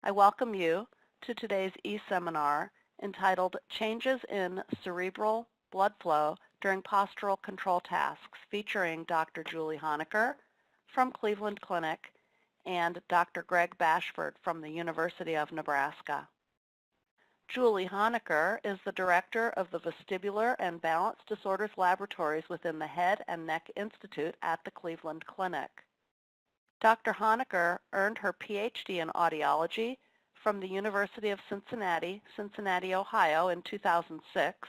I welcome you to today's e-seminar entitled Changes in Cerebral Blood Flow During Postural Control Tasks, featuring Dr. Julie Honiker from Cleveland Clinic and Dr. Greg Bashford from the University of Nebraska. Julie Honiker is the director of the Vestibular and Balance Disorders Laboratories within the Head and Neck Institute at the Cleveland Clinic. Dr. Honiker earned her PhD in audiology from the University of Cincinnati, Ohio in 2006,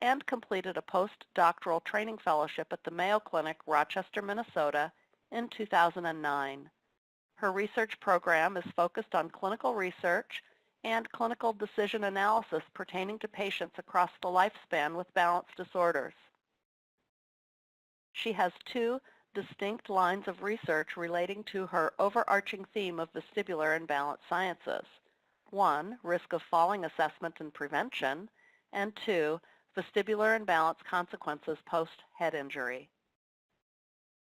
and completed a postdoctoral training fellowship at the Mayo Clinic, Rochester, Minnesota in 2009. Her research program is focused on clinical research and clinical decision analysis pertaining to patients across the lifespan with balance disorders. She has two distinct lines of research relating to her overarching theme of vestibular and balance sciences. One, risk of falling assessment and prevention, and two, vestibular and balance consequences post-head injury.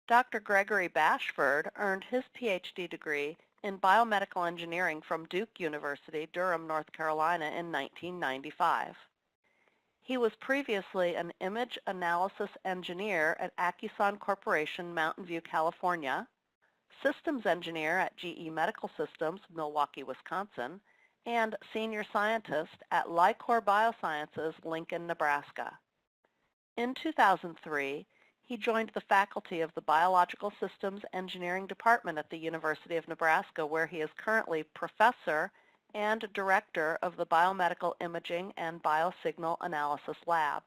Dr. Gregory Bashford earned his PhD degree in biomedical engineering from Duke University, Durham, North Carolina in 1995. He was previously an image analysis engineer at Accuson Corporation, Mountain View, California, systems engineer at GE Medical Systems, Milwaukee, Wisconsin, and senior scientist at Lycor Biosciences, Lincoln, Nebraska. In 2003, he joined the faculty of the Biological Systems Engineering Department at the University of Nebraska, where he is currently professor and director of the Biomedical Imaging and Biosignal Analysis Lab.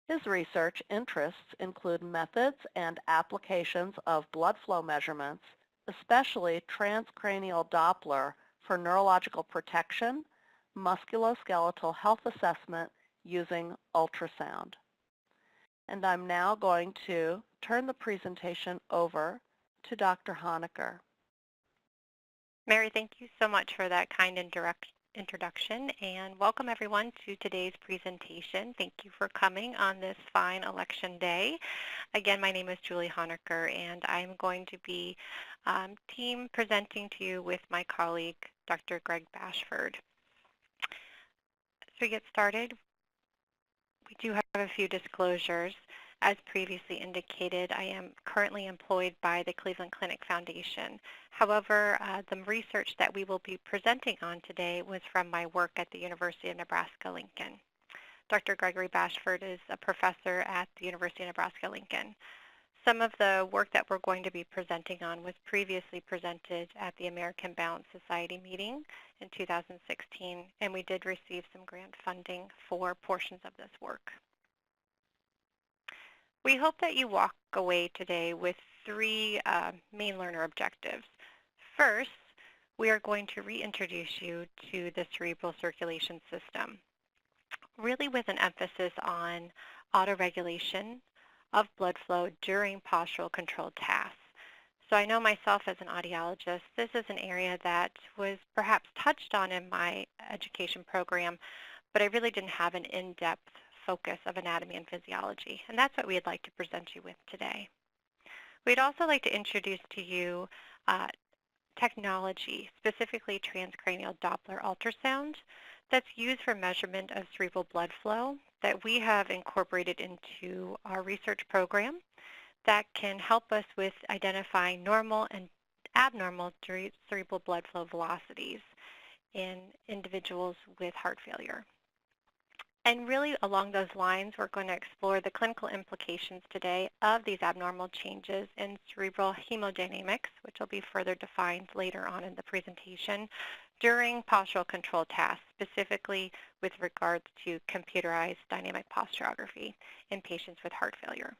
His research interests include methods and applications of blood flow measurements, especially transcranial Doppler for neurological protection, musculoskeletal health assessment using ultrasound. And I'm now going to turn the presentation over to Dr. Honiker. Mary, thank you so much for that kind and direct introduction, and welcome everyone to today's presentation. Thank you for coming on this fine election day. Again, my name is Julie Honiker, and I'm going to be team presenting to you with my colleague, Dr. Greg Bashford. As we get started, we do have a few disclosures. As previously indicated, I am currently employed by the Cleveland Clinic Foundation. However, the research that we will be presenting on today was from my work at the University of Nebraska-Lincoln. Dr. Gregory Bashford is a professor at the University of Nebraska-Lincoln. Some of the work that we're going to be presenting on was previously presented at the American Balance Society meeting in 2016, and we did receive some grant funding for portions of this work. We hope that you walk away today with three main learner objectives. First, we are going to reintroduce you to the cerebral circulation system, really with an emphasis on autoregulation of blood flow during postural control tasks. So I know myself as an audiologist, this is an area that was perhaps touched on in my education program, but I really didn't have an in-depth focus of anatomy and physiology, and that's what we'd like to present you with today. We'd also like to introduce to you technology, specifically transcranial Doppler ultrasound, that's used for measurement of cerebral blood flow that we have incorporated into our research program that can help us with identifying normal and abnormal cerebral blood flow velocities in individuals with heart failure. And really along those lines, we're going to explore the clinical implications today of these abnormal changes in cerebral hemodynamics, which will be further defined later on in the presentation, during postural control tasks, specifically with regards to computerized dynamic posturography in patients with heart failure.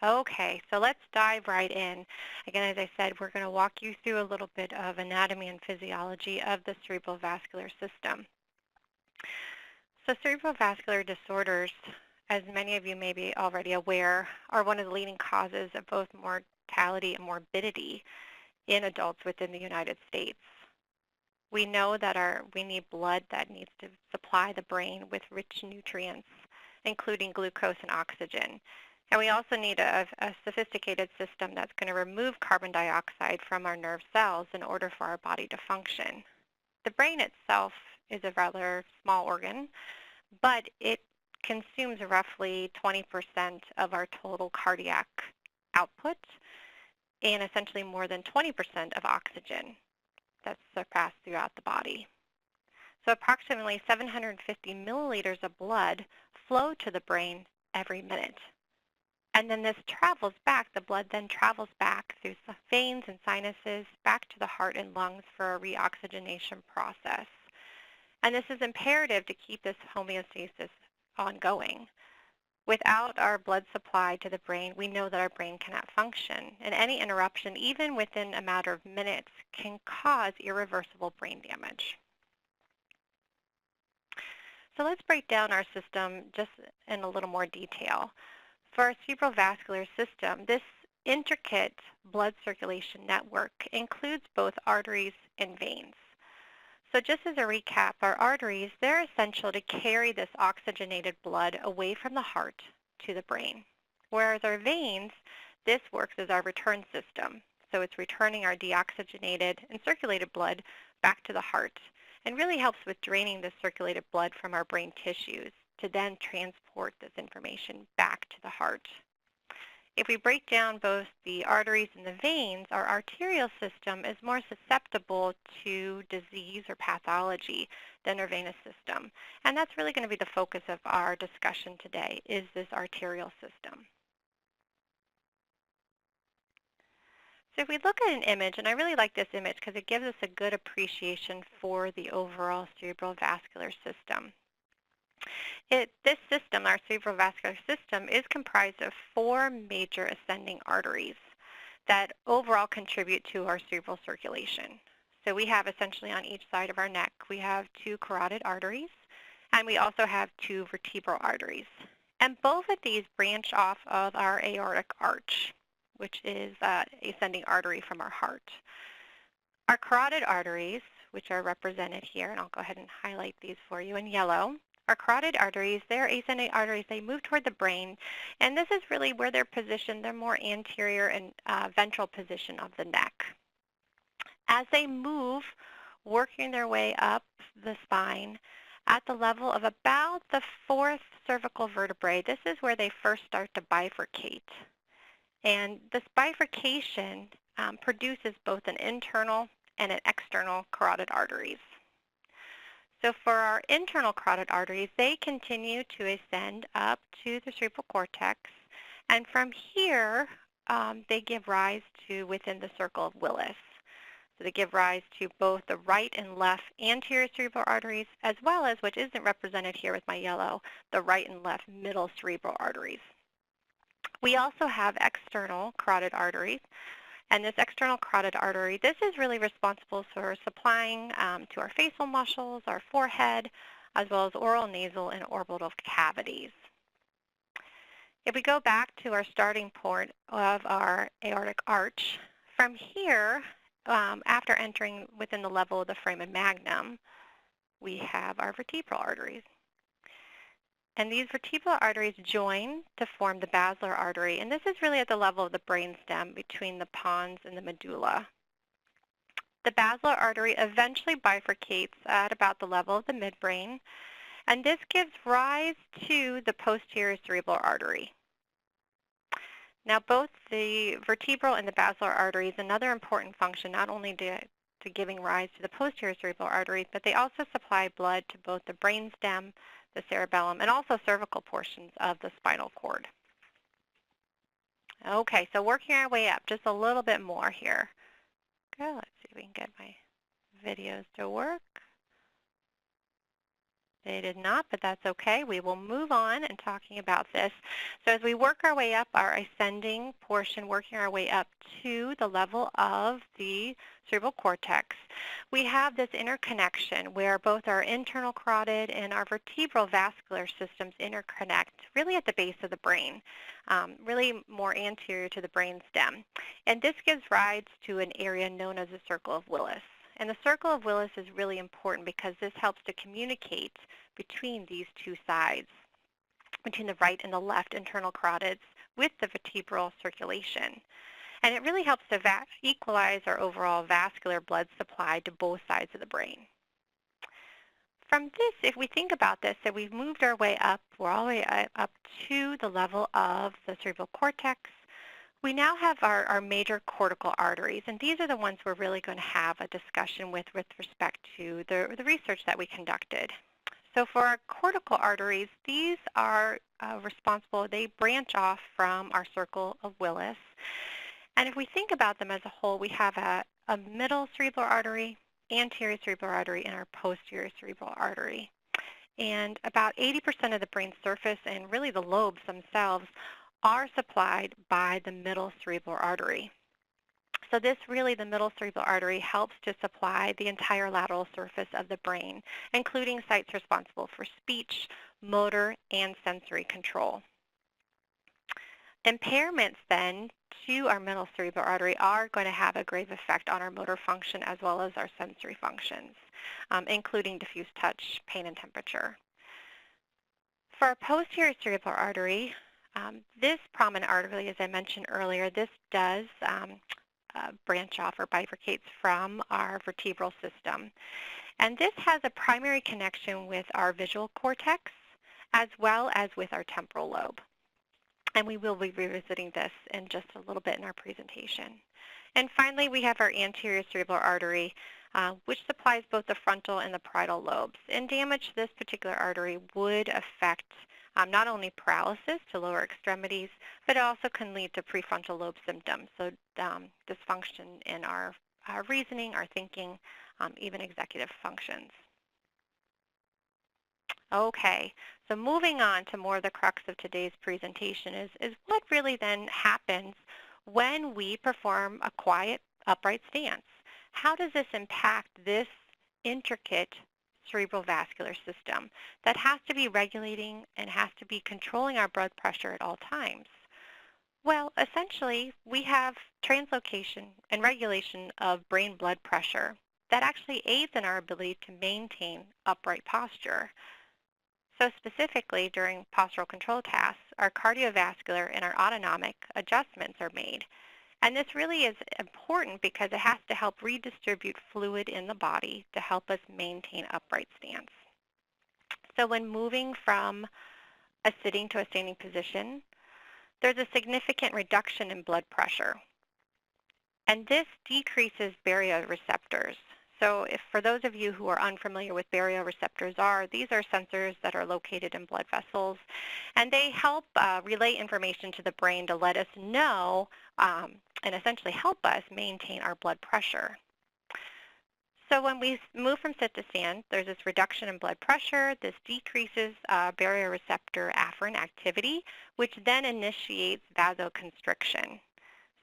Okay, so let's dive right in. Again, as I said, we're going to walk you through a little bit of anatomy and physiology of the cerebral vascular system. So cerebrovascular disorders, as many of you may be already aware, are one of the leading causes of both mortality and morbidity in adults within the United States. We know that we need blood that needs to supply the brain with rich nutrients, including glucose and oxygen. And we also need a sophisticated system that's going to remove carbon dioxide from our nerve cells in order for our body to function. The brain itself is a rather small organ, but it consumes roughly 20% of our total cardiac output and essentially more than 20% of oxygen that's surpassed throughout the body. So approximately 750 milliliters of blood flow to the brain every minute. And then this travels back, the blood then travels back through veins and sinuses back to the heart and lungs for a reoxygenation process. And this is imperative to keep this homeostasis ongoing. Without our blood supply to the brain, we know that our brain cannot function. And any interruption, even within a matter of minutes, can cause irreversible brain damage. So let's break down our system just in a little more detail. For our cerebrovascular system, this intricate blood circulation network includes both arteries and veins. So just as a recap, our arteries, they're essential to carry this oxygenated blood away from the heart to the brain. Whereas our veins, this works as our return system. So it's returning our deoxygenated and circulated blood back to the heart and really helps with draining the circulated blood from our brain tissues to then transport this information back to the heart. If we break down both the arteries and the veins, our arterial system is more susceptible to disease or pathology than our venous system. And that's really going to be the focus of our discussion today, is this arterial system. So if we look at an image, and I really like this image because it gives us a good appreciation for the overall cerebrovascular system. This system, our cerebrovascular system, is comprised of 4 major ascending arteries that overall contribute to our cerebral circulation. So we have essentially on each side of our neck, we have 2 carotid arteries, and we also have 2 vertebral arteries. And both of these branch off of our aortic arch, which is an ascending artery from our heart. Our carotid arteries, which are represented here, and I'll go ahead and highlight these for you in yellow. Our carotid arteries, they're ascending arteries, they move toward the brain, and this is really where they're positioned. They're more anterior and ventral position of the neck. As they move, working their way up the spine, at the level of about the 4th cervical vertebrae, this is where they first start to bifurcate. And this bifurcation produces both an internal and an external carotid arteries. So for our internal carotid arteries, they continue to ascend up to the cerebral cortex, and from here, they give rise to within the circle of Willis. So they give rise to both the right and left anterior cerebral arteries, as well as, which isn't represented here with my yellow, the right and left middle cerebral arteries. We also have external carotid arteries. And this external carotid artery, this is really responsible for supplying to our facial muscles, our forehead, as well as oral, nasal, and orbital cavities. If we go back to our starting point of our aortic arch, from here, after entering within the level of the foramen magnum, we have our vertebral arteries. And these vertebral arteries join to form the basilar artery, and this is really at the level of the brainstem between the pons and the medulla. The basilar artery eventually bifurcates at about the level of the midbrain, and this gives rise to the posterior cerebral artery. Now, both the vertebral and the basilar arteries, another important function, not only to giving rise to the posterior cerebral arteries, but they also supply blood to both the brainstem, the cerebellum, and also cervical portions of the spinal cord. Okay, so working our way up just a little bit more here. Okay, let's see if we can get my videos to work. They did not, but that's okay. We will move on in talking about this. So as we work our way up, our ascending portion, working our way up to the level of the cerebral cortex, we have this interconnection where both our internal carotid and our vertebral vascular systems interconnect really at the base of the brain, really more anterior to the brain stem. And this gives rise to an area known as the circle of Willis. And the circle of Willis is really important because this helps to communicate between these 2 sides, between the right and the left internal carotids, with the vertebral circulation. And it really helps to equalize our overall vascular blood supply to both sides of the brain. From this, if we think about this, that we've moved our way up, we're all the way up to the level of the cerebral cortex. We now have our major cortical arteries, and these are the ones we're really going to have a discussion with respect to the research that we conducted. So for our cortical arteries, these are responsible, they branch off from our circle of Willis. And if we think about them as a whole, we have a middle cerebral artery, anterior cerebral artery, and our posterior cerebral artery. And about 80% of the brain surface and really the lobes themselves are supplied by the middle cerebral artery. So this really, the middle cerebral artery, helps to supply the entire lateral surface of the brain, including sites responsible for speech, motor, and sensory control. Impairments then to our middle cerebral artery are going to have a grave effect on our motor function as well as our sensory functions, including diffuse touch, pain, and temperature. For our posterior cerebral artery, this prominent artery, as I mentioned earlier, this does branch off or bifurcates from our vertebral system. And this has a primary connection with our visual cortex as well as with our temporal lobe. And we will be revisiting this in just a little bit in our presentation. And finally, we have our anterior cerebral artery, which supplies both the frontal and the parietal lobes. And damage to this particular artery would affect not only paralysis to lower extremities, but it also can lead to prefrontal lobe symptoms, so dysfunction in our reasoning, our thinking, even executive functions. Okay, so moving on to more of the crux of today's presentation is what really then happens when we perform a quiet, upright stance. How does this impact this intricate cerebral vascular system that has to be regulating and has to be controlling our blood pressure at all times? Well, essentially, we have translocation and regulation of brain blood pressure that actually aids in our ability to maintain upright posture. So specifically, during postural control tasks, our cardiovascular and our autonomic adjustments are made. And this really is important because it has to help redistribute fluid in the body to help us maintain upright stance. So when moving from a sitting to a standing position, there's a significant reduction in blood pressure. And this decreases baroreceptors. So for those of you who are unfamiliar with baroreceptors these are sensors that are located in blood vessels, and they help relay information to the brain to let us know and essentially help us maintain our blood pressure. So when we move from sit to stand, there's this reduction in blood pressure. This decreases baroreceptor afferent activity, which then initiates vasoconstriction.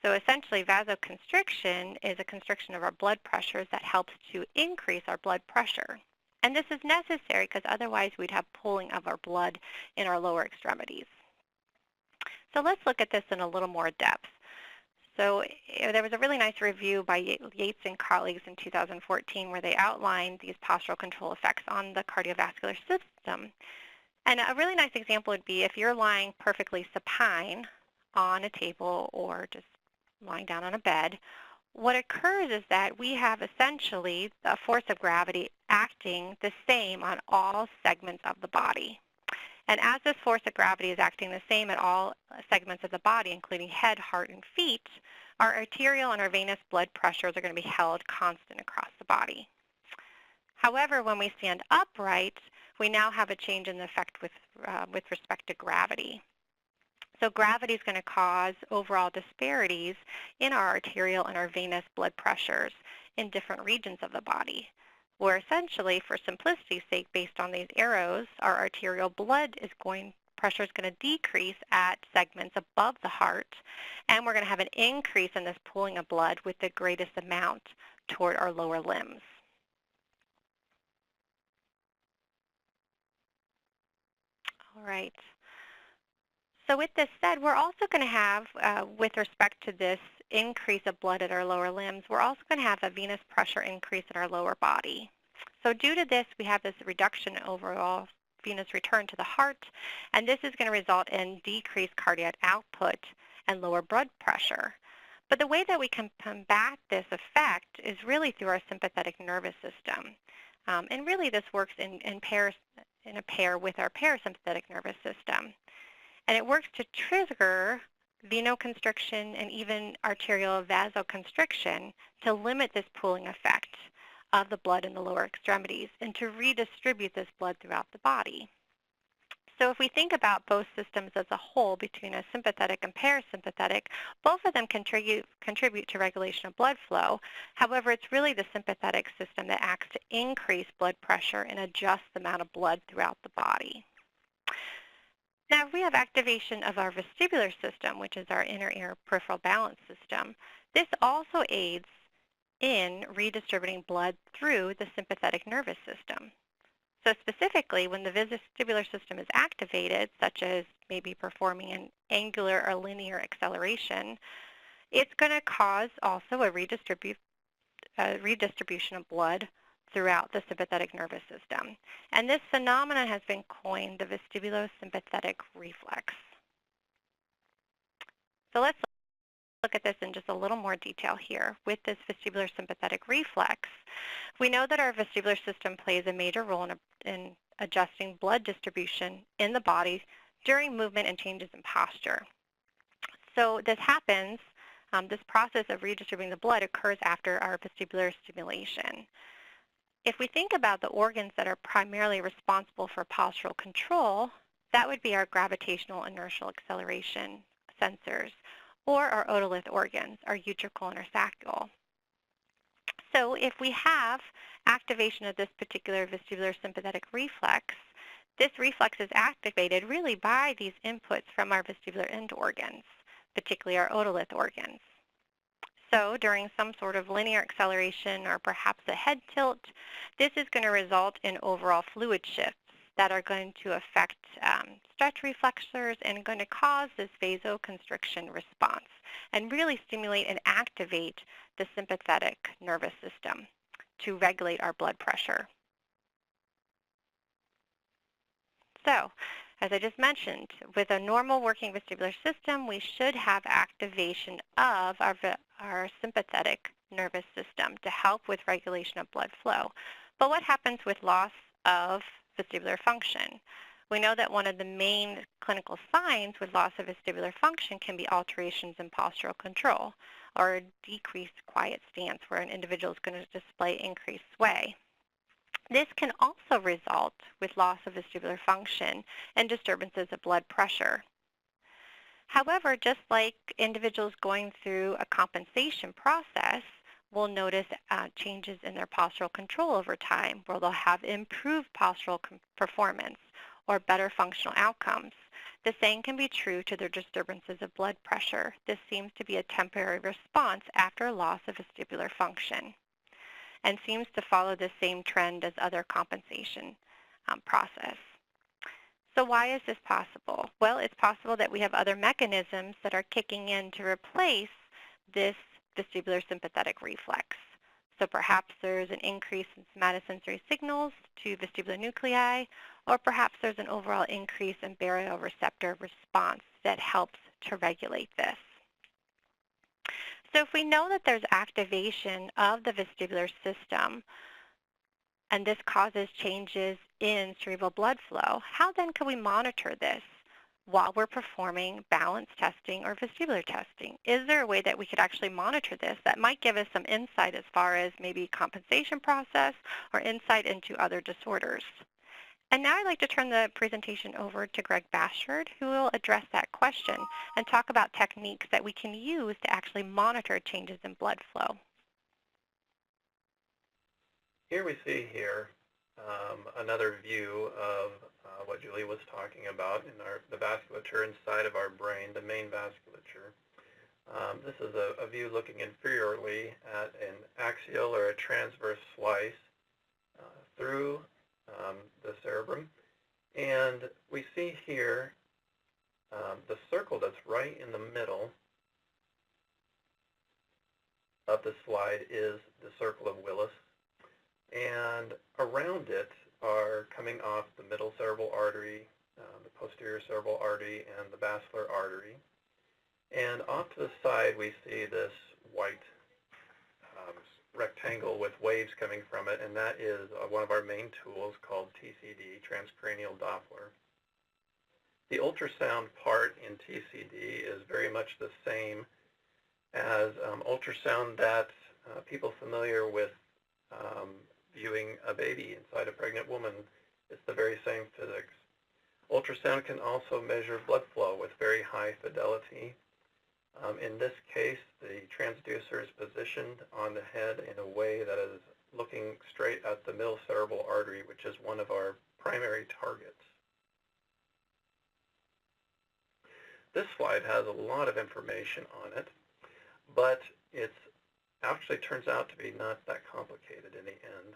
So essentially, vasoconstriction is a constriction of our blood pressures that helps to increase our blood pressure. And this is necessary because otherwise we'd have pooling of our blood in our lower extremities. So let's look at this in a little more depth. So there was a really nice review by Yates and colleagues in 2014 where they outlined these postural control effects on the cardiovascular system. And a really nice example would be if you're lying perfectly supine on a table or just lying down on a bed, what occurs is that we have essentially the force of gravity acting the same on all segments of the body. And as this force of gravity is acting the same at all segments of the body, including head, heart, and feet, our arterial and our venous blood pressures are going to be held constant across the body. However, when we stand upright, we now have a change in the effect with respect to gravity. So gravity is going to cause overall disparities in our arterial and our venous blood pressures in different regions of the body, where essentially, for simplicity's sake, based on these arrows, our arterial blood pressure is going to decrease at segments above the heart, and we're going to have an increase in this pooling of blood with the greatest amount toward our lower limbs. All right. So with this said, we're also going to have, with respect to this increase of blood at our lower limbs, we're also going to have a venous pressure increase in our lower body. So due to this, we have this reduction in overall venous return to the heart, and this is going to result in decreased cardiac output and lower blood pressure. But the way that we can combat this effect is really through our sympathetic nervous system. And really this works in a pair with our parasympathetic nervous system. And it works to trigger venoconstriction and even arterial vasoconstriction to limit this pooling effect of the blood in the lower extremities and to redistribute this blood throughout the body. So if we think about both systems as a whole between a sympathetic and parasympathetic, both of them contribute to regulation of blood flow. However, it's really the sympathetic system that acts to increase blood pressure and adjust the amount of blood throughout the body. Now, if we have activation of our vestibular system, which is our inner ear peripheral balance system, this also aids in redistributing blood through the sympathetic nervous system. So specifically, when the vestibular system is activated, such as maybe performing an angular or linear acceleration, it's going to cause also a redistribution of blood throughout the sympathetic nervous system. And this phenomenon has been coined the vestibulosympathetic reflex. So let's look at this in just a little more detail here. With this vestibular sympathetic reflex, we know that our vestibular system plays a major role in adjusting blood distribution in the body during movement and changes in posture. So this happens, this process of redistributing the blood occurs after our vestibular stimulation. If we think about the organs that are primarily responsible for postural control, that would be our gravitational inertial acceleration sensors, or our otolith organs, our utricle and our saccule. So if we have activation of this particular vestibular sympathetic reflex, this reflex is activated really by these inputs from our vestibular end organs, particularly our otolith organs. So during some sort of linear acceleration or perhaps a head tilt, this is going to result in overall fluid shifts that are going to affect stretch reflexors and going to cause this vasoconstriction response and really stimulate and activate the sympathetic nervous system to regulate our blood pressure. So, as I just mentioned, with a normal working vestibular system, we should have activation of our sympathetic nervous system to help with regulation of blood flow. But what happens with loss of vestibular function? We know that one of the main clinical signs with loss of vestibular function can be alterations in postural control or a decreased quiet stance where an individual is going to display increased sway. This can also result with loss of vestibular function and disturbances of blood pressure. However, just like individuals going through a compensation process will notice changes in their postural control over time, where they'll have improved postural performance or better functional outcomes. The same can be true to their disturbances of blood pressure. This seems to be a temporary response after loss of vestibular function and seems to follow the same trend as other compensation process. So why is this possible? Well, it's possible that we have other mechanisms that are kicking in to replace this vestibular sympathetic reflex. So perhaps there's an increase in somatosensory signals to vestibular nuclei, or perhaps there's an overall increase in baroreceptor response that helps to regulate this. So if we know that there's activation of the vestibular system, and this causes changes in cerebral blood flow, how then can we monitor this while we're performing balance testing or vestibular testing? Is there a way that we could actually monitor this that might give us some insight as far as maybe compensation process or insight into other disorders? And now I'd like to turn the presentation over to Dr. Bashford, who will address that question and talk about techniques that we can use to actually monitor changes in blood flow. Here we see another view of what Julie was talking about in the vasculature inside of our brain, the main vasculature. This is a view looking inferiorly at an axial or a transverse slice through the cerebrum. And we see here the circle that's right in the middle of the slide is the circle of Willis. And around it are coming off the middle cerebral artery, the posterior cerebral artery, and the basilar artery. And off to the side, we see this white rectangle with waves coming from it, and that is one of our main tools called TCD, transcranial Doppler. The ultrasound part in TCD is very much the same as ultrasound that people familiar with viewing a baby inside a pregnant woman. It's the very same physics. Ultrasound can also measure blood flow with very high fidelity. In this case, the transducer is positioned on the head in a way that is looking straight at the middle cerebral artery, which is one of our primary targets. This slide has a lot of information on it, but it actually turns out to be not that complicated in the end.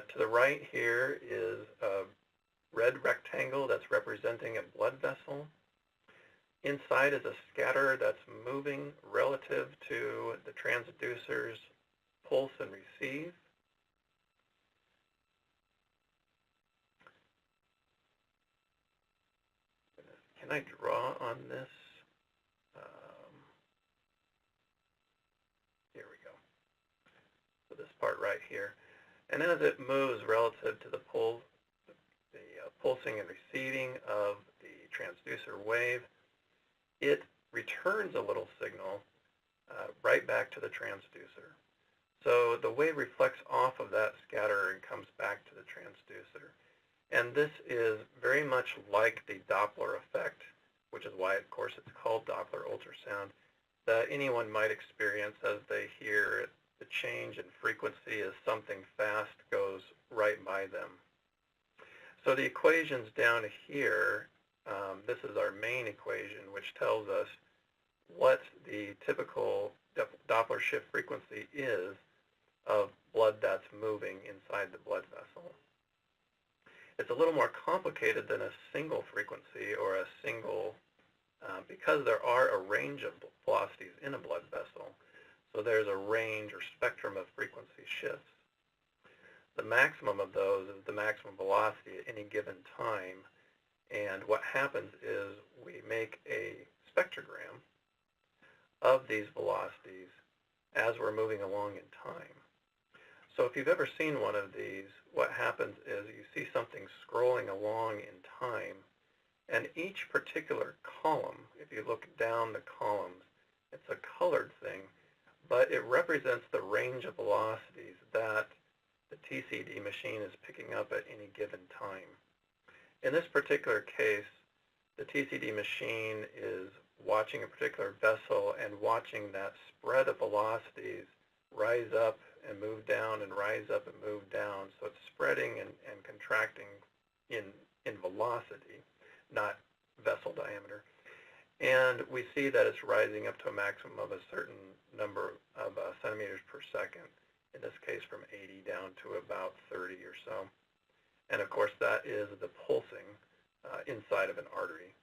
To the right here is a red rectangle that's representing a blood vessel. Inside is a scatter that's moving relative to the transducer's pulse and receive. Can I draw on this? Here we go. So this part right here. And as it moves relative to the pulsing and receiving of the transducer wave, it returns a little signal right back to the transducer. So the wave reflects off of that scatter and comes back to the transducer. And this is very much like the Doppler effect, which is why, of course, it's called Doppler ultrasound, that anyone might experience as they hear the change in frequency as something fast goes right by them. So the equations down here, this is our main equation, which tells us what the typical Doppler shift frequency is of blood that's moving inside the blood vessel. It's a little more complicated than a single frequency or a single, because there are a range of velocities in a blood vessel. So there's a range or spectrum of frequency shifts. The maximum of those is the maximum velocity at any given time. And what happens is we make a spectrogram of these velocities as we're moving along in time. So if you've ever seen one of these, what happens is you see something scrolling along in time, and each particular column, if you look down the columns, it's a colored thing, but it represents the range of velocities that the TCD machine is picking up at any given time. In this particular case, the TCD machine is watching a particular vessel and watching that spread of velocities rise up and move down and rise up and move down. So it's spreading and contracting in velocity, not vessel diameter. And we see that it's rising up to a maximum of a certain number of centimeters per second, in this case from 80 down to about 30 or so. And of course that is the pulsing inside of an artery.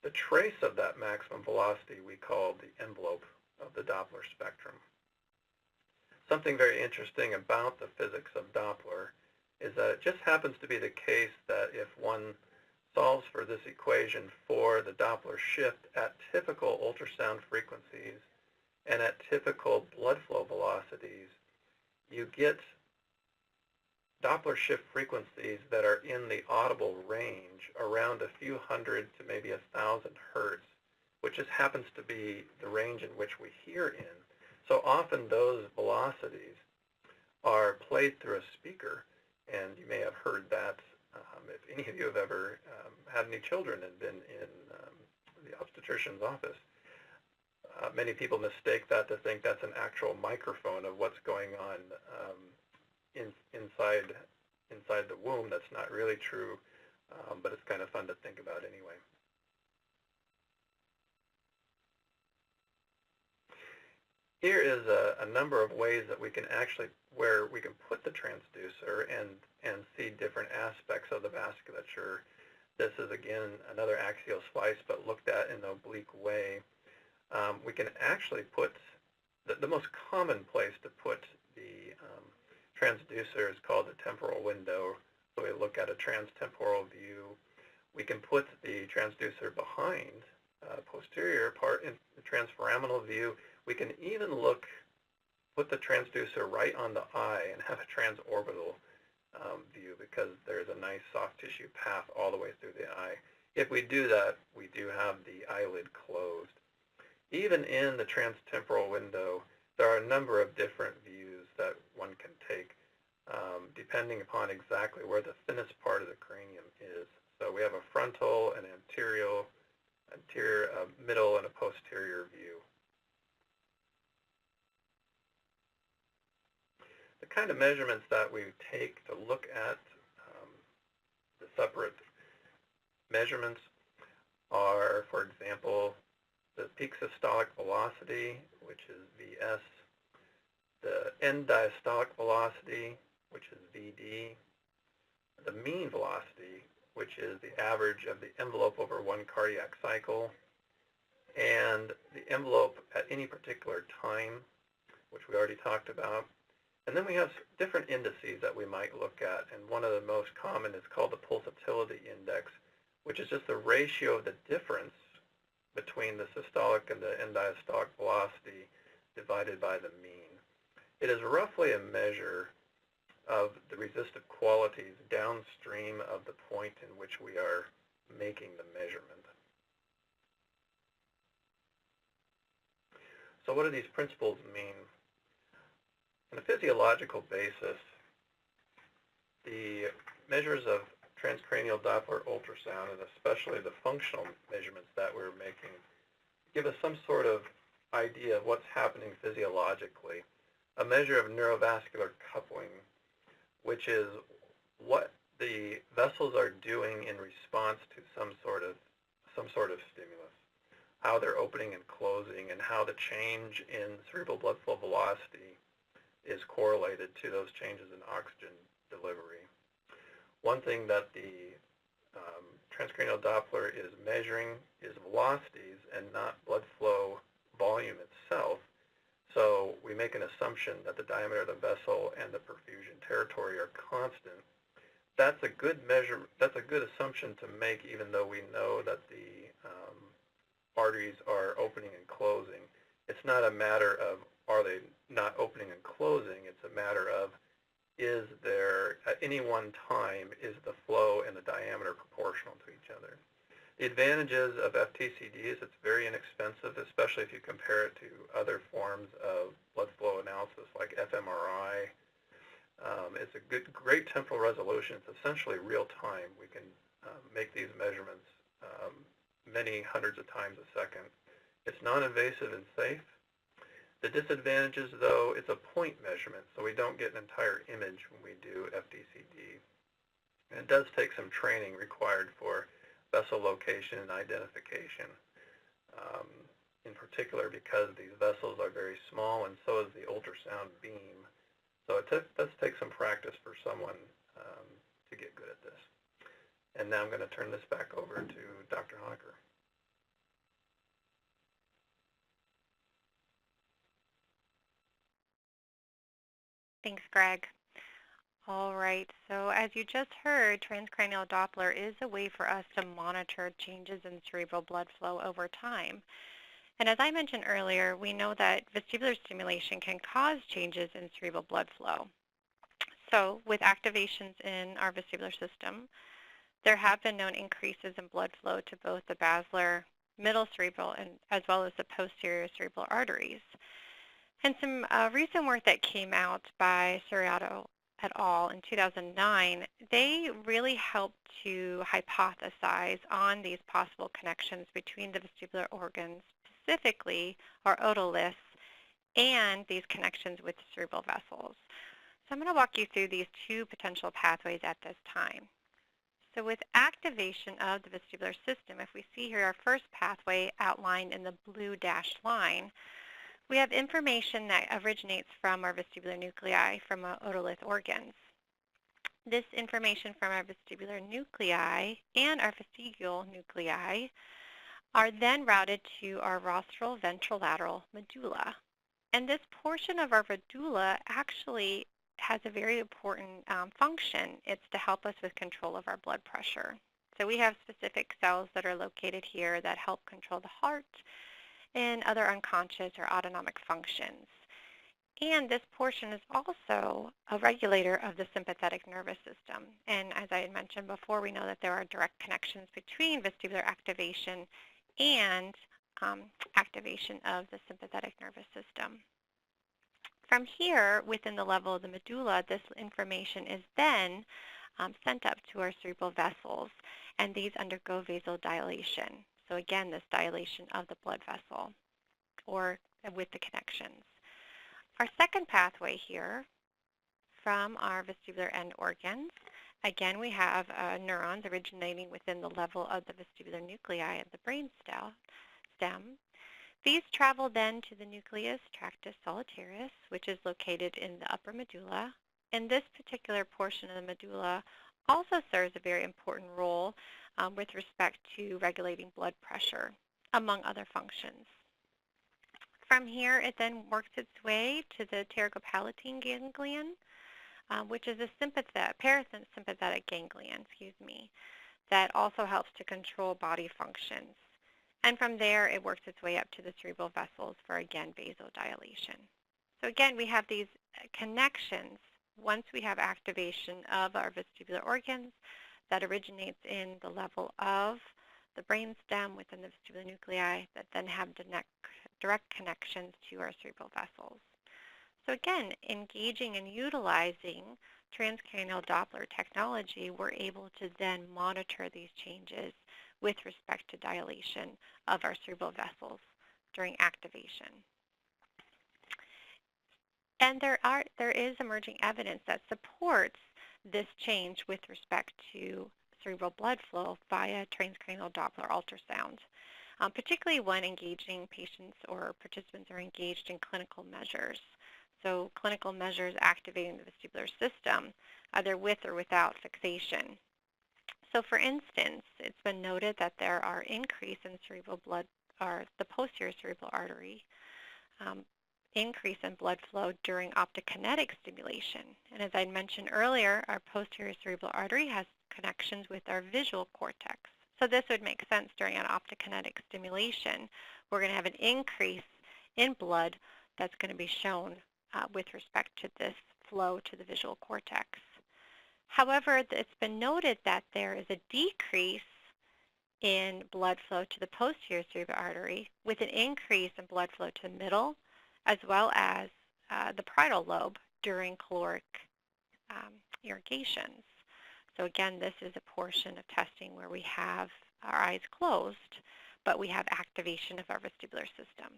The trace of that maximum velocity we call the envelope of the Doppler spectrum. Something very interesting about the physics of Doppler is that it just happens to be the case that if one solves for this equation for the Doppler shift at typical ultrasound frequencies and at typical blood flow velocities, you get Doppler shift frequencies that are in the audible range around a few hundred to maybe 1,000 hertz, which just happens to be the range in which we hear in. So often those velocities are played through a speaker, and you may have heard that if any of you have ever had any children and been in the obstetrician's office. Many people mistake that to think that's an actual microphone of what's going on inside the womb. That's not really true, but it's kind of fun to think about anyway. Here is a number of ways that we can actually, where we can put the transducer and see different aspects of the vasculature. This is, again, another axial slice, but looked at in an oblique way. We can actually put, the most common place to put the transducer is called the temporal window, So we look at a transtemporal view. We can put the transducer behind posterior part in the transforaminal view. We can even put the transducer right on the eye and have a transorbital view because there's a nice soft tissue path all the way through the eye. If we do that, we do have the eyelid closed. Even in the transtemporal window, there are a number of different views that one can take depending upon exactly where the thinnest part of the cranium is. So we have a frontal, an anterior, middle, and a posterior view. The kind of measurements that we take to look at the separate measurements are, for example, the peak systolic velocity, which is Vs, the end diastolic velocity, which is Vd, the mean velocity, which is the average of the envelope over one cardiac cycle, and the envelope at any particular time, which we already talked about. And then we have different indices that we might look at, and one of the most common is called the pulsatility index, which is just the ratio of the difference between the systolic and the end diastolic velocity divided by the mean. It is roughly a measure of the resistive qualities downstream of the point in which we are making the measurement. So what do these principles mean? On a physiological basis, the measures of transcranial Doppler ultrasound, and especially the functional measurements that we're making, give us some sort of idea of what's happening physiologically. A measure of neurovascular coupling, which is what the vessels are doing in response to some sort of stimulus, how they're opening and closing, and how the change in cerebral blood flow velocity is correlated to those changes in oxygen delivery. One thing that the transcranial Doppler is measuring is velocities and not blood flow volume itself. So we make an assumption that the diameter of the vessel and the perfusion territory are constant. That's a good measure. That's a good assumption to make, even though we know that the arteries are opening and closing. It's not a matter of are they not opening and closing. It's a matter of is there, at any one time, is the flow and the diameter proportional to each other. The advantages of FTCD is it's very inexpensive, especially if you compare it to other forms of blood flow analysis like fMRI. It's a great temporal resolution. It's essentially real time. We can make these measurements many hundreds of times a second. It's non-invasive and safe. The disadvantages, though, it's a point measurement, so we don't get an entire image when we do FTCD. And it does take some training required for vessel location and identification, in particular because these vessels are very small and so is the ultrasound beam. So it does take some practice for someone to get good at this. And now I'm going to turn this back over to Dr. Honiker. Thanks, Greg. All right, so as you just heard, transcranial Doppler is a way for us to monitor changes in cerebral blood flow over time. And as I mentioned earlier, we know that vestibular stimulation can cause changes in cerebral blood flow. So with activations in our vestibular system, there have been known increases in blood flow to both the basilar, middle cerebral, and as well as the posterior cerebral arteries. And some recent work that came out by Soriato et al. In 2009, they really helped to hypothesize on these possible connections between the vestibular organs, specifically our otoliths, and these connections with cerebral vessels. So I'm going to walk you through these two potential pathways at this time. So with activation of the vestibular system, if we see here our first pathway outlined in the blue dashed line, we have information that originates from our vestibular nuclei from our otolith organs. This information from our vestibular nuclei and our vestigial nuclei are then routed to our rostral ventrolateral medulla. And this portion of our medulla actually has a very important function. It's to help us with control of our blood pressure. So we have specific cells that are located here that help control the heart and other unconscious or autonomic functions. And this portion is also a regulator of the sympathetic nervous system. And as I had mentioned before, we know that there are direct connections between vestibular activation and activation of the sympathetic nervous system. From here, within the level of the medulla, this information is then sent up to our cerebral vessels, and these undergo vasodilation. So again, this dilation of the blood vessel, or with the connections. Our second pathway here from our vestibular end organs, again, we have neurons originating within the level of the vestibular nuclei of the brain stem. These travel then to the nucleus tractus solitarius, which is located in the upper medulla. And this particular portion of the medulla also serves a very important role with respect to regulating blood pressure, among other functions. From here, it then works its way to the pterygopalatine ganglion, which is a parasympathetic ganglion, that also helps to control body functions. And from there, it works its way up to the cerebral vessels for, again, vasodilation. So again, we have these connections once we have activation of our vestibular organs that originates in the level of the brainstem within the vestibular nuclei that then have direct connections to our cerebral vessels. So again, engaging and utilizing transcranial Doppler technology, we're able to then monitor these changes with respect to dilation of our cerebral vessels during activation. And there is emerging evidence that supports this change with respect to cerebral blood flow via transcranial Doppler ultrasound, particularly when engaging patients or participants are engaged in clinical measures. So clinical measures activating the vestibular system, either with or without fixation. So for instance, it's been noted that there are increase in cerebral blood, or the posterior cerebral artery, increase in blood flow during optokinetic stimulation. And as I mentioned earlier, our posterior cerebral artery has connections with our visual cortex. So this would make sense during an optokinetic stimulation. We're going to have an increase in blood that's going to be shown with respect to this flow to the visual cortex. However, it's been noted that there is a decrease in blood flow to the posterior cerebral artery with an increase in blood flow to the middle as well as the parietal lobe during caloric irrigations. So again, this is a portion of testing where we have our eyes closed, but we have activation of our vestibular system.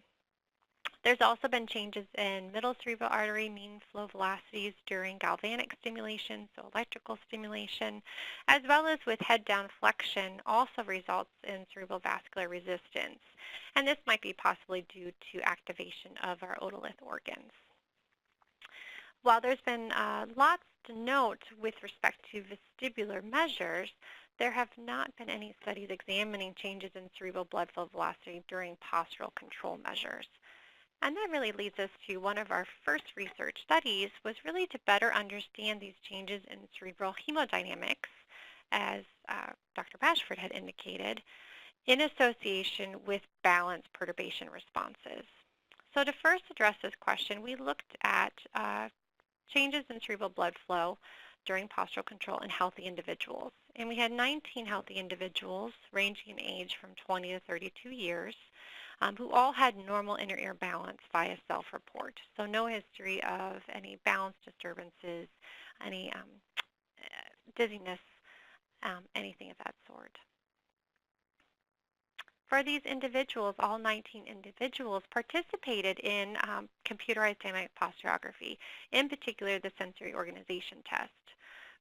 There's also been changes in middle cerebral artery mean flow velocities during galvanic stimulation, so electrical stimulation, as well as with head-down flexion also results in cerebral vascular resistance. And this might be possibly due to activation of our otolith organs. While there's been lots to note with respect to vestibular measures, there have not been any studies examining changes in cerebral blood flow velocity during postural control measures. And that really leads us to one of our first research studies was really to better understand these changes in cerebral hemodynamics, as Dr. Bashford had indicated, in association with balance perturbation responses. So to first address this question, we looked at changes in cerebral blood flow during postural control in healthy individuals. And we had 19 healthy individuals ranging in age from 20 to 32 years who all had normal inner ear balance via self-report. So no history of any balance disturbances, any dizziness, anything of that sort. For these individuals, all 19 individuals participated in computerized dynamic posturography, in particular the sensory organization test.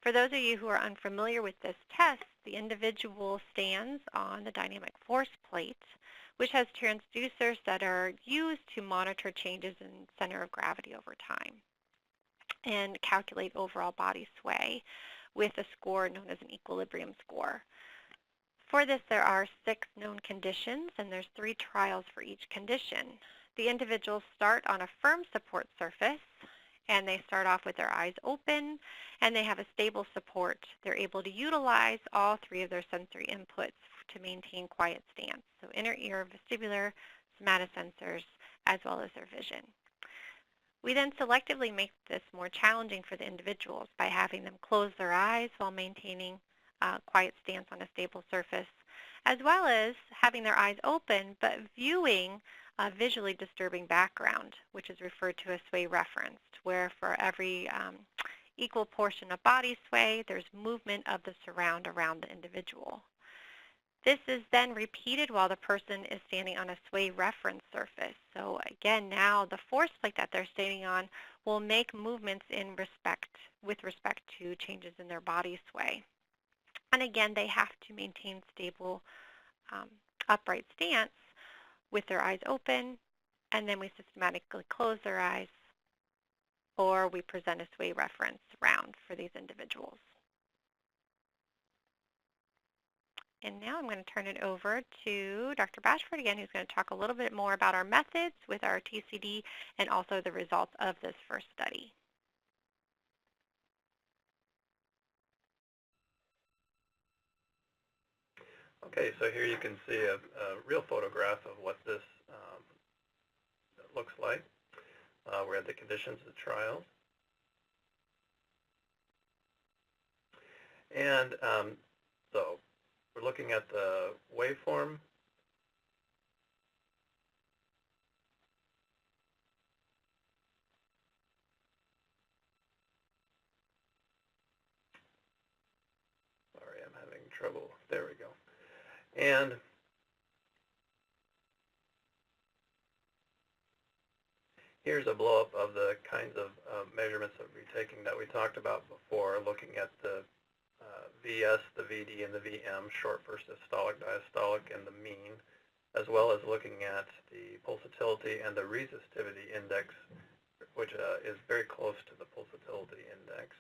For those of you who are unfamiliar with this test, the individual stands on the dynamic force plate, which has transducers that are used to monitor changes in center of gravity over time and calculate overall body sway with a score known as an equilibrium score. For this, there are 6 known conditions, and there's 3 trials for each condition. The individuals start on a firm support surface, and they start off with their eyes open, and they have a stable support. They're able to utilize all three of their sensory inputs to maintain quiet stance, so inner ear, vestibular, somatosensors, as well as their vision. We then selectively make this more challenging for the individuals by having them close their eyes while maintaining quiet stance on a stable surface, as well as having their eyes open but viewing a visually disturbing background, which is referred to as sway referenced, where for every equal portion of body sway, there's movement of the surround around the individual. This is then repeated while the person is standing on a sway reference surface. So again, now the force plate that they're standing on will make movements with respect to changes in their body sway. And again, they have to maintain stable upright stance with their eyes open, and then we systematically close their eyes, or we present a sway reference round for these individuals. And now I'm going to turn it over to Dr. Bashford again, who's going to talk a little bit more about our methods with our TCD and also the results of this first study. Okay, so here you can see a real photograph of what this looks like. We're at the conditions of the trials. And so we're looking at the waveform. Sorry, I'm having trouble. There we go. And here's a blow-up of the kinds of measurements that we're taking that we talked about before, looking at the VS, the VD, and the VM, short versus systolic, diastolic, and the mean, as well as looking at the pulsatility and the resistivity index, which is very close to the pulsatility index.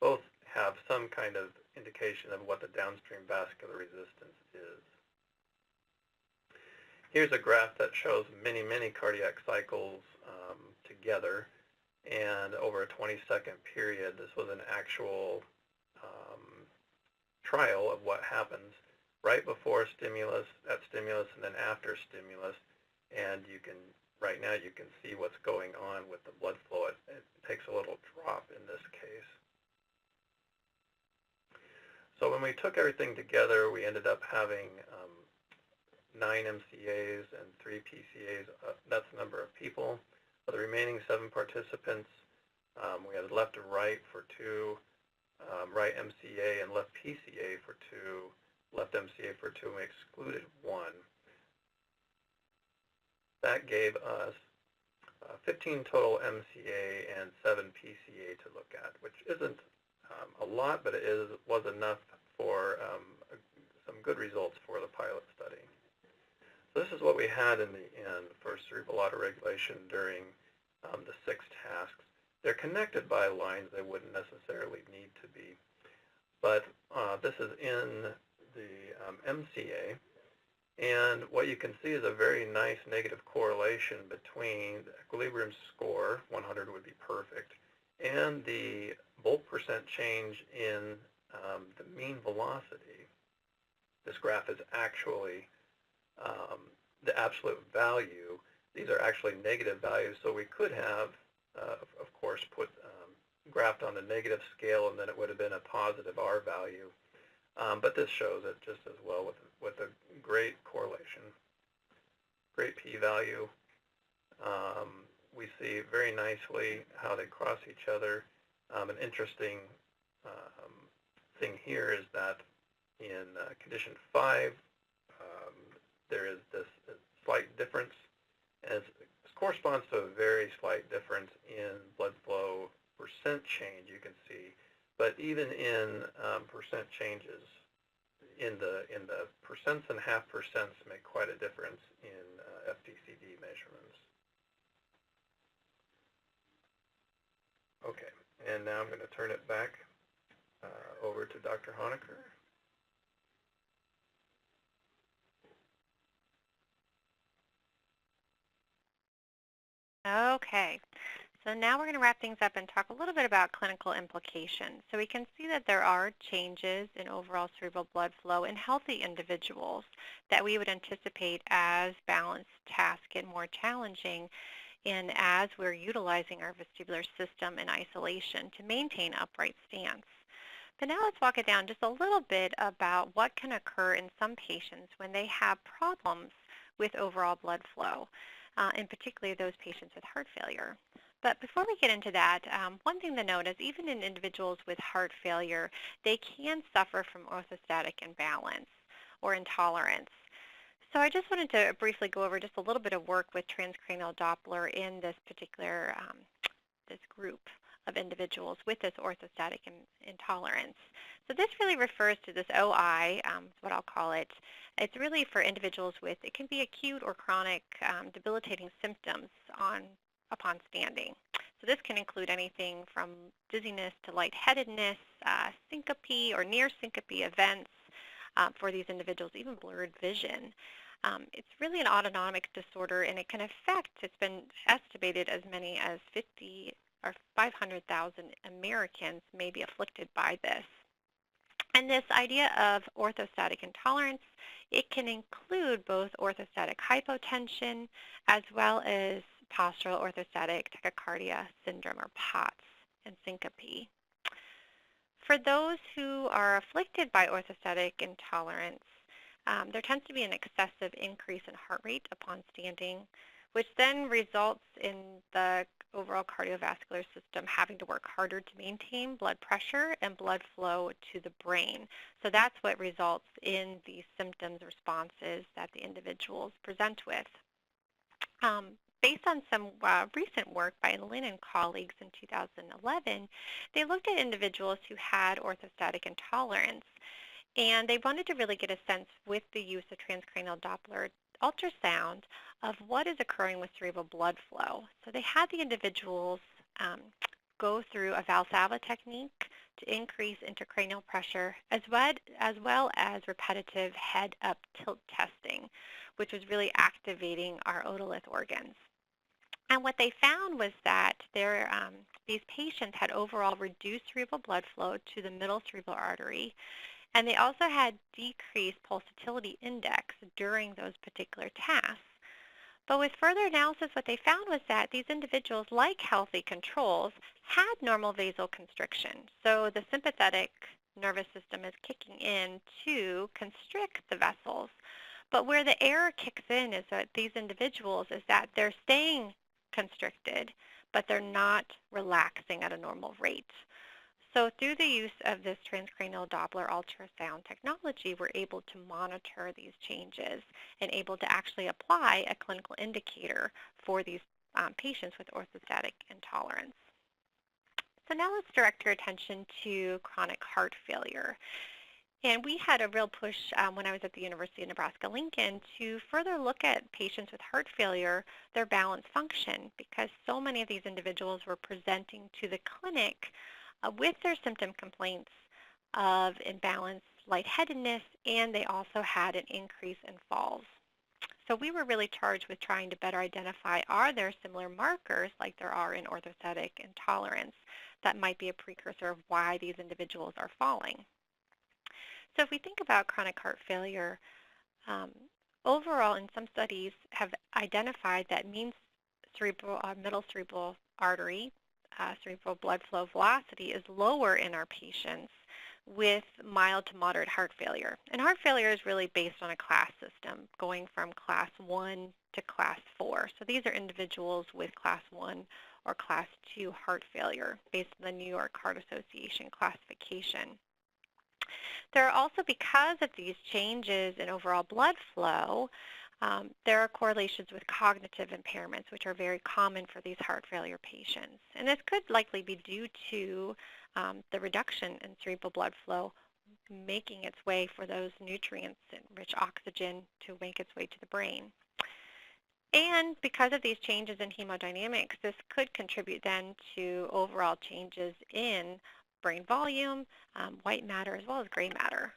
Both have some kind of indication of what the downstream vascular resistance is. Here's a graph that shows many, many cardiac cycles together, and over a 20-second period. This was an actual trial of what happens right before stimulus, at stimulus, and then after stimulus. And you can, right now, you can see what's going on with the blood flow. It takes a little drop in this case. So when we took everything together, we ended up having 9 MCAs and 3 PCAs. That's the number of people. For the remaining 7 participants, we had left and right for 2, right MCA and left PCA for 2, left MCA for 2, and we excluded 1. That gave us 15 total MCA and 7 PCA to look at, which isn't a lot, but it was enough for some good results for the pilot study. So this is what we had in the end for cerebral autoregulation during the 6 tasks. They're connected by lines they wouldn't necessarily need to be. But this is in the MCA. And what you can see is a very nice negative correlation between the equilibrium score, 100 would be perfect, and the volt percent change in the mean velocity. This graph is actually the absolute value. These are actually negative values, so we could have, of course, put graphed on the negative scale, and then it would have been a positive R value. But this shows it just as well with a great correlation, great p-value. We see very nicely how they cross each other. An interesting thing here is that in condition 5, there is this slight difference, and this corresponds to a very slight difference in blood flow percent change, you can see. But even in percent changes, in the percents and half percents make quite a difference in FPCD measurements. Okay, and now I'm going to turn it back over to Dr. Honiker. Okay. So now we're going to wrap things up and talk a little bit about clinical implications. So we can see that there are changes in overall cerebral blood flow in healthy individuals that we would anticipate as balance tasks get more challenging and as we're utilizing our vestibular system in isolation to maintain upright stance. But now let's walk it down just a little bit about what can occur in some patients when they have problems with overall blood flow, in particular those patients with heart failure. But before we get into that, one thing to note is even in individuals with heart failure, they can suffer from orthostatic imbalance or intolerance. So I just wanted to briefly go over just a little bit of work with transcranial Doppler in this particular this group of individuals with this orthostatic intolerance. So this really refers to this OI, is what I'll call it. It's really for individuals with, it can be acute or chronic debilitating symptoms upon standing. So this can include anything from dizziness to lightheadedness, syncope or near syncope events for these individuals, even blurred vision. It's really an autonomic disorder, and it can affect, it's been estimated as many as 50 or 500,000 Americans may be afflicted by this. And this idea of orthostatic intolerance, it can include both orthostatic hypotension as well as postural orthostatic tachycardia syndrome, or POTS, and syncope. For those who are afflicted by orthostatic intolerance, there tends to be an excessive increase in heart rate upon standing, which then results in the overall cardiovascular system having to work harder to maintain blood pressure and blood flow to the brain. So that's what results in the symptoms responses that the individuals present with. Based on some recent work by Lin and colleagues in 2011, they looked at individuals who had orthostatic intolerance, and they wanted to really get a sense with the use of transcranial Doppler ultrasound of what is occurring with cerebral blood flow. So they had the individuals go through a Valsalva technique to increase intracranial pressure, as well as repetitive head-up tilt testing, which was really activating our otolith organs. And what they found was that these patients had overall reduced cerebral blood flow to the middle cerebral artery, and they also had decreased pulsatility index during those particular tasks. But with further analysis, what they found was that these individuals, like healthy controls, had normal vasoconstriction. So the sympathetic nervous system is kicking in to constrict the vessels. But where the error kicks in is that these individuals is that they're staying constricted, but they're not relaxing at a normal rate. So through the use of this transcranial Doppler ultrasound technology, we're able to monitor these changes and able to actually apply a clinical indicator for these patients with orthostatic intolerance. So now let's direct your attention to chronic heart failure. And we had a real push when I was at the University of Nebraska-Lincoln to further look at patients with heart failure, their balance function, because so many of these individuals were presenting to the clinic with their symptom complaints of imbalance, lightheadedness, and they also had an increase in falls. So we were really charged with trying to better identify, are there similar markers like there are in orthostatic intolerance that might be a precursor of why these individuals are falling? So if we think about chronic heart failure, overall in some studies have identified that mean middle cerebral artery cerebral blood flow velocity is lower in our patients with mild to moderate heart failure. And heart failure is really based on a class system, going from class 1 to class 4. So these are individuals with class 1 or class 2 heart failure based on the New York Heart Association classification. There are also, because of these changes in overall blood flow, there are correlations with cognitive impairments, which are very common for these heart failure patients. And this could likely be due to the reduction in cerebral blood flow making its way for those nutrients and rich oxygen to make its way to the brain. And because of these changes in hemodynamics, this could contribute then to overall changes in brain volume, white matter, as well as gray matter.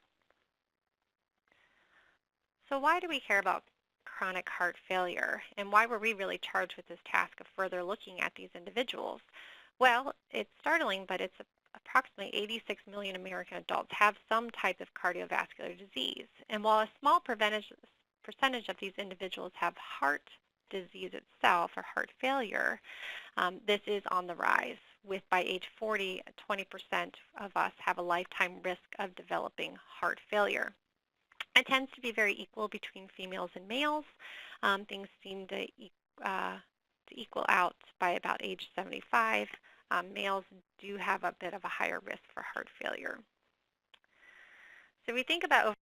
So why do we care about chronic heart failure? And why were we really charged with this task of further looking at these individuals? Well, it's startling, but it's approximately 86 million American adults have some type of cardiovascular disease. And while a small percentage of these individuals have heart disease itself or heart failure, this is on the rise. With by age 40, 20% of us have a lifetime risk of developing heart failure. It tends to be very equal between females and males. Things seem to equal out by about age 75. Males do have a bit of a higher risk for heart failure. So we think about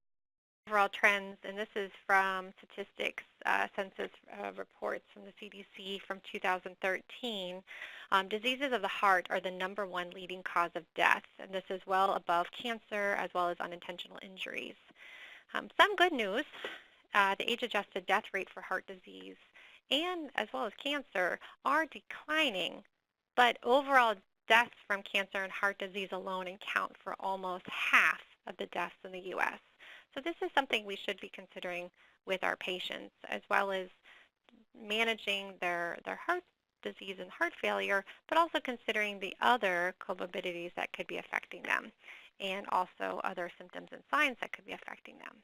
overall trends, and this is from statistics, census reports from the CDC from 2013. Diseases of the heart are the #1 leading cause of death, and this is well above cancer as well as unintentional injuries. Some good news, the age-adjusted death rate for heart disease and as well as cancer are declining, but overall deaths from cancer and heart disease alone account for almost half of the deaths in the U.S. So this is something we should be considering with our patients, as well as managing their heart disease and heart failure, but also considering the other comorbidities that could be affecting them, and also other symptoms and signs that could be affecting them.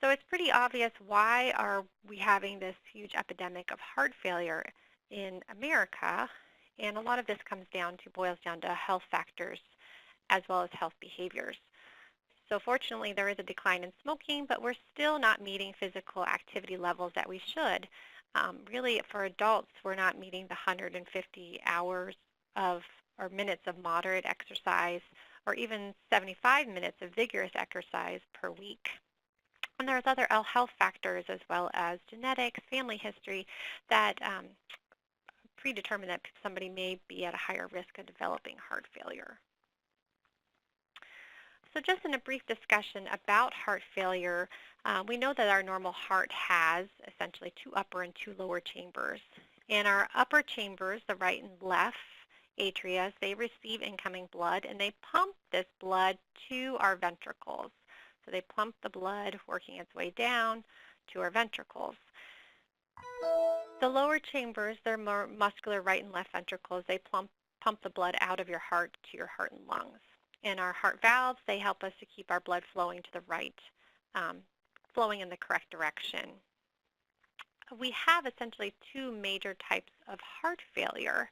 So it's pretty obvious, why are we having this huge epidemic of heart failure in America? And a lot of this boils down to health factors as well as health behaviors. So fortunately, there is a decline in smoking, but we're still not meeting physical activity levels that we should. Really, for adults, we're not meeting the 150 hours or minutes of moderate exercise, or even 75 minutes of vigorous exercise per week. And there's other health factors as well as genetics, family history that predetermine that somebody may be at a higher risk of developing heart failure. So just in a brief discussion about heart failure, we know that our normal heart has essentially 2 upper and 2 lower chambers. In our upper chambers, the right and left atria, they receive incoming blood, and they pump this blood to our ventricles. So they pump the blood working its way down to our ventricles. The lower chambers, they're more muscular right and left ventricles. They pump the blood out of your heart to your heart and lungs. And our heart valves, they help us to keep our blood flowing to the right, flowing in the correct direction. We have essentially 2 major types of heart failure.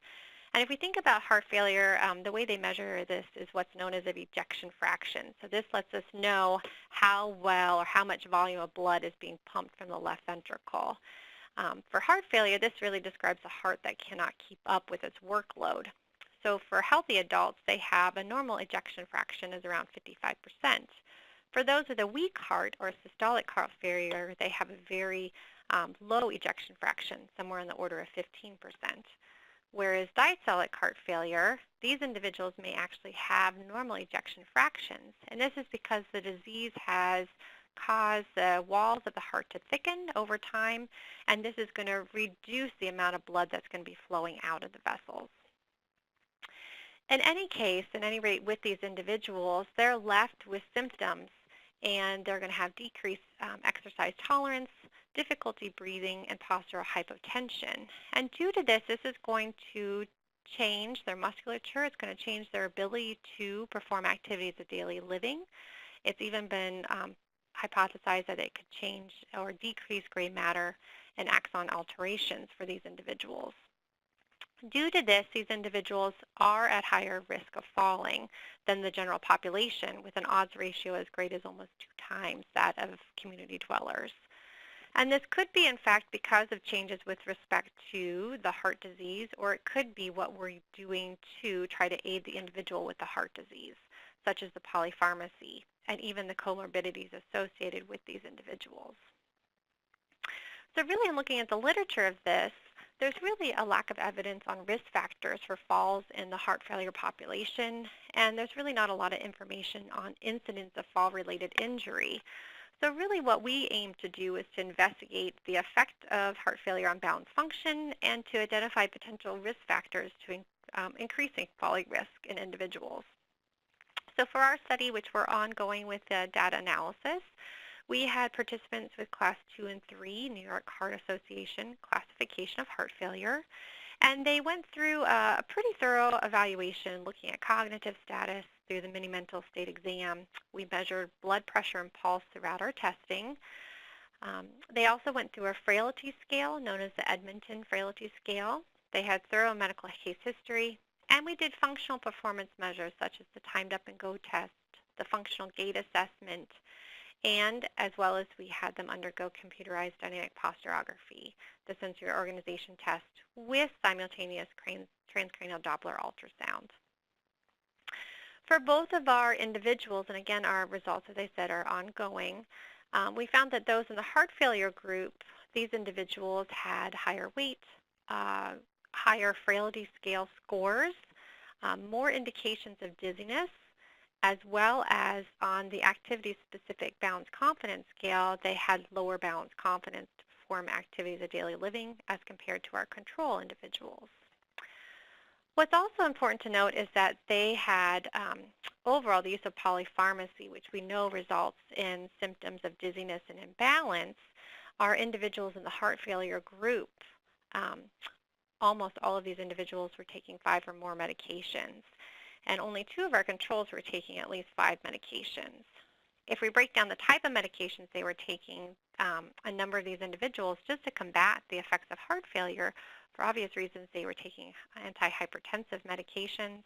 And if we think about heart failure, the way they measure this is what's known as an ejection fraction. So this lets us know how well or how much volume of blood is being pumped from the left ventricle. For heart failure, this really describes a heart that cannot keep up with its workload. So for healthy adults, they have a normal ejection fraction is around 55%. For those with a weak heart or systolic heart failure, they have a very low ejection fraction, somewhere in the order of 15%. Whereas diastolic heart failure, these individuals may actually have normal ejection fractions. And this is because the disease has caused the walls of the heart to thicken over time, and this is going to reduce the amount of blood that's going to be flowing out of the vessels. In any case, at any rate, with these individuals, they're left with symptoms, and they're going to have decreased exercise tolerance, difficulty breathing, and postural hypotension. And due to this is going to change their musculature. It's going to change their ability to perform activities of daily living. It's even been hypothesized that it could change or decrease gray matter and axon alterations for these individuals. Due to this, these individuals are at higher risk of falling than the general population, with an odds ratio as great as almost 2 times that of community dwellers. And this could be, in fact, because of changes with respect to the heart disease, or it could be what we're doing to try to aid the individual with the heart disease, such as the polypharmacy and even the comorbidities associated with these individuals. So really, in looking at the literature of this, there's really a lack of evidence on risk factors for falls in the heart failure population, and there's really not a lot of information on incidents of fall-related injury. So really what we aim to do is to investigate the effect of heart failure on balance function and to identify potential risk factors to increasing falling risk in individuals. So for our study, which we're ongoing with data analysis, We had participants with Class 2 and 3, New York Heart Association classification of heart failure, and they went through a pretty thorough evaluation looking at cognitive status through the mini-mental state exam. We measured blood pressure and pulse throughout our testing. They also went through a frailty scale known as the Edmonton Frailty Scale. They had thorough medical case history, and we did functional performance measures such as the timed up and go test, the functional gait assessment, and as well as we had them undergo computerized dynamic posturography, the sensory organization test with simultaneous transcranial Doppler ultrasound. For both of our individuals, and again our results, as I said, are ongoing, we found that those in the heart failure group, these individuals had higher weight, higher frailty scale scores, more indications of dizziness, as well as on the activity-specific balance confidence scale, they had lower balance confidence to perform activities of daily living as compared to our control individuals. What's also important to note is that they had overall the use of polypharmacy, which we know results in symptoms of dizziness and imbalance. Our individuals in the heart failure group, almost all of these individuals were taking 5 or more medications, and only 2 of our controls were taking at least 5 medications. If we break down the type of medications they were taking, a number of these individuals, just to combat the effects of heart failure, for obvious reasons, they were taking antihypertensive medications,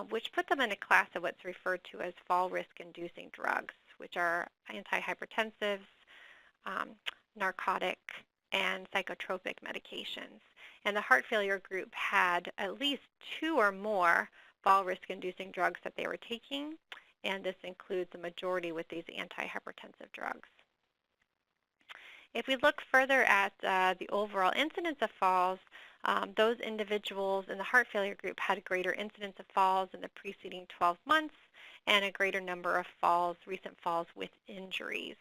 which put them in a class of what's referred to as fall risk-inducing drugs, which are antihypertensives, narcotic, and psychotropic medications. And the heart failure group had at least 2 or more fall risk-inducing drugs that they were taking, and this includes the majority with these antihypertensive drugs. If we look further at the overall incidence of falls, those individuals in the heart failure group had a greater incidence of falls in the preceding 12 months and a greater number of falls, recent falls with injuries.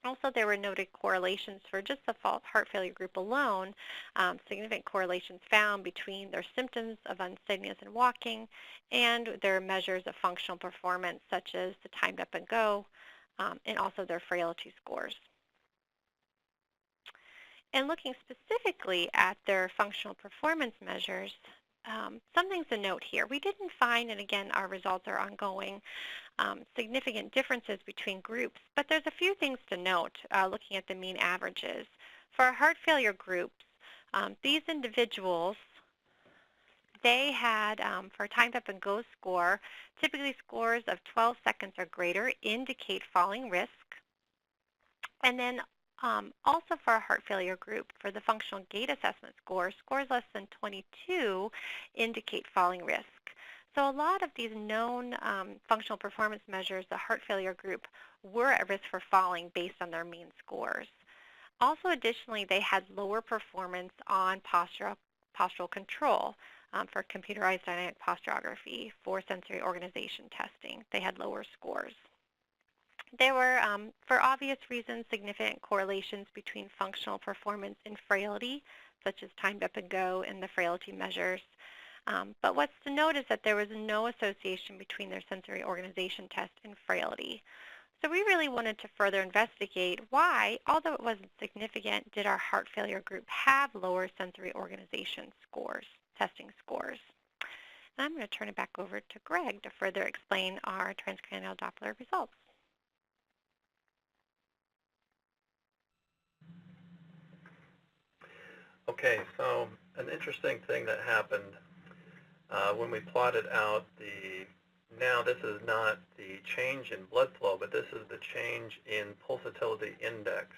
Also, there were noted correlations for just the heart failure group alone, significant correlations found between their symptoms of unsteadiness in walking and their measures of functional performance, such as the timed up and go, and also their frailty scores. And looking specifically at their functional performance measures, some things to note here. We didn't find, and again, our results are ongoing, significant differences between groups, but there's a few things to note looking at the mean averages. For our heart failure groups, these individuals, they had, for a timed up and go score, typically scores of 12 seconds or greater indicate falling risk. And then also for our heart failure group, for the functional gait assessment score, scores less than 22 indicate falling risk. So a lot of these known functional performance measures, the heart failure group, were at risk for falling based on their mean scores. Also, additionally, they had lower performance on postural control for computerized dynamic posturography, for sensory organization testing. They had lower scores. There were, for obvious reasons, significant correlations between functional performance and frailty, such as timed up and go and the frailty measures. But what's to note is that there was no association between their sensory organization test and frailty. So we really wanted to further investigate why, although it wasn't significant, did our heart failure group have lower sensory organization scores, testing scores. And I'm going to turn it back over to Greg to further explain our transcranial Doppler results. Okay, so an interesting thing that happened when we plotted out now this is not the change in blood flow, but this is the change in pulsatility index,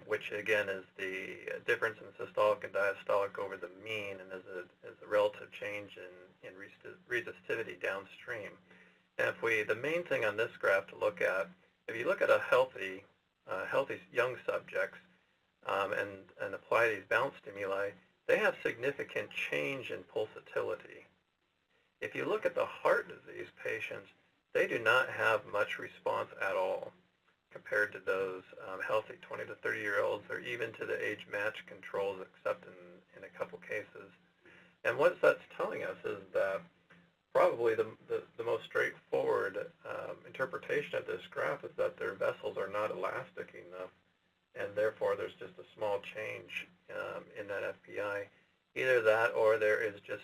which again is the difference in systolic and diastolic over the mean and is a relative change in resistivity downstream. And the main thing on this graph to look at, if you look at a healthy young subjects, and apply these balance stimuli, they have significant change in pulsatility. If you look at the heart disease patients, they do not have much response at all compared to those healthy 20 to 30-year-olds or even to the age-matched controls, except in a couple cases. And what that's telling us is that probably the most straightforward interpretation of this graph is that their vessels are not elastic enough, and therefore there's just a small change in that FPI. Either that, or there is just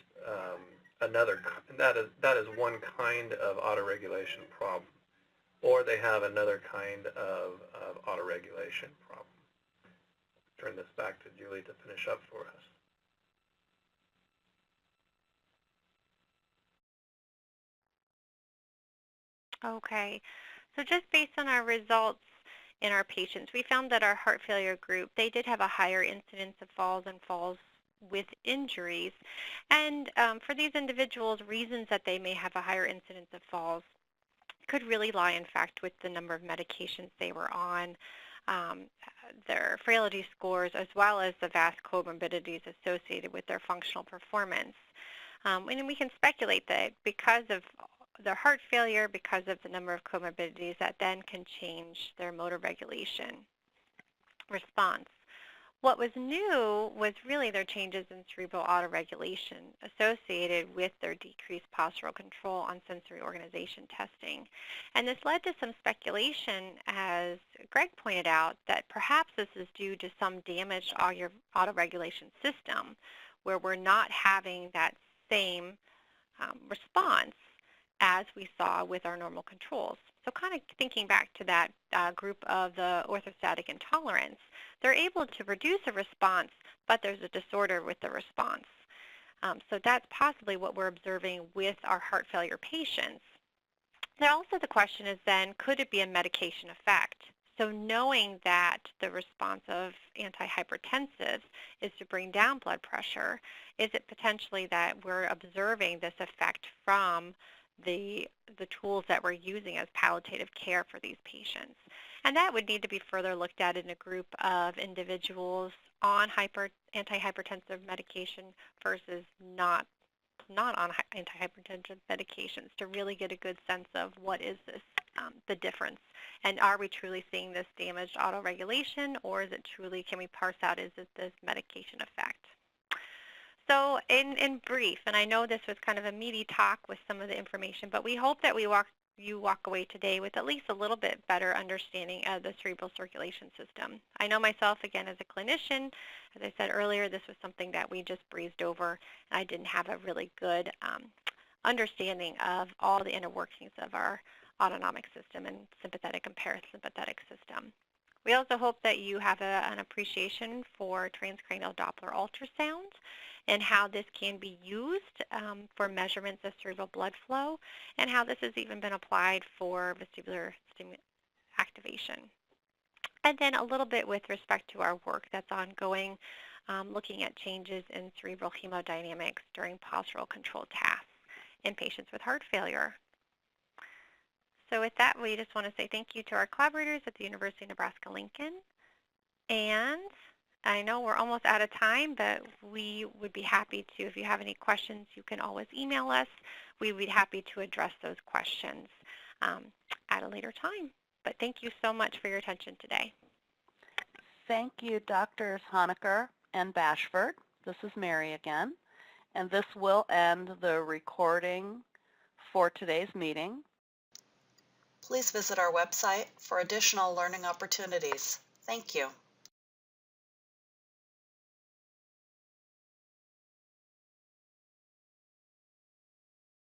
that is one kind of autoregulation problem, or they have another kind of autoregulation problem. Turn this back to Julie to finish up for us. Okay, so just based on our results in our patients, we found that our heart failure group, they did have a higher incidence of falls and falls with injuries. And for these individuals, reasons that they may have a higher incidence of falls could really lie, in fact, with the number of medications they were on, their frailty scores, as well as the vast comorbidities associated with their functional performance. And we can speculate that because of their heart failure, because of the number of comorbidities, that then can change their motor regulation response. What was new was really their changes in cerebral autoregulation associated with their decreased postural control on sensory organization testing. And this led to some speculation, as Greg pointed out, that perhaps this is due to some damaged autoregulation system where we're not having that same response as we saw with our normal controls. So kind of thinking back to that group of the orthostatic intolerance, they're able to reduce a response, but there's a disorder with the response. So that's possibly what we're observing with our heart failure patients. Then also the question is then, could it be a medication effect? So knowing that the response of antihypertensives is to bring down blood pressure, is it potentially that we're observing this effect from the tools that we're using as palliative care for these patients? And that would need to be further looked at in a group of individuals on antihypertensive medication versus not on antihypertensive medications, to really get a good sense of what is this, the difference. And are we truly seeing this damaged autoregulation, or is it truly, can we parse out, is it this medication effect? So in brief, and I know this was kind of a meaty talk with some of the information, but we hope that you walk away today with at least a little bit better understanding of the cerebral circulation system. I know myself, again, as a clinician, as I said earlier, this was something that we just breezed over, and I didn't have a really good understanding of all the inner workings of our autonomic system and sympathetic and parasympathetic system. We also hope that you have an appreciation for transcranial Doppler ultrasound and how this can be used for measurements of cerebral blood flow, and how this has even been applied for vestibular activation. And then a little bit with respect to our work that's ongoing, looking at changes in cerebral hemodynamics during postural control tasks in patients with heart failure. So with that, we just want to say thank you to our collaborators at the University of Nebraska-Lincoln. And I know we're almost out of time, but we would be happy to, if you have any questions, you can always email us. We would be happy to address those questions at a later time. But thank you so much for your attention today. Thank you, Drs. Honiker and Bashford. This is Mary again, and this will end the recording for today's meeting. Please visit our website for additional learning opportunities. Thank you.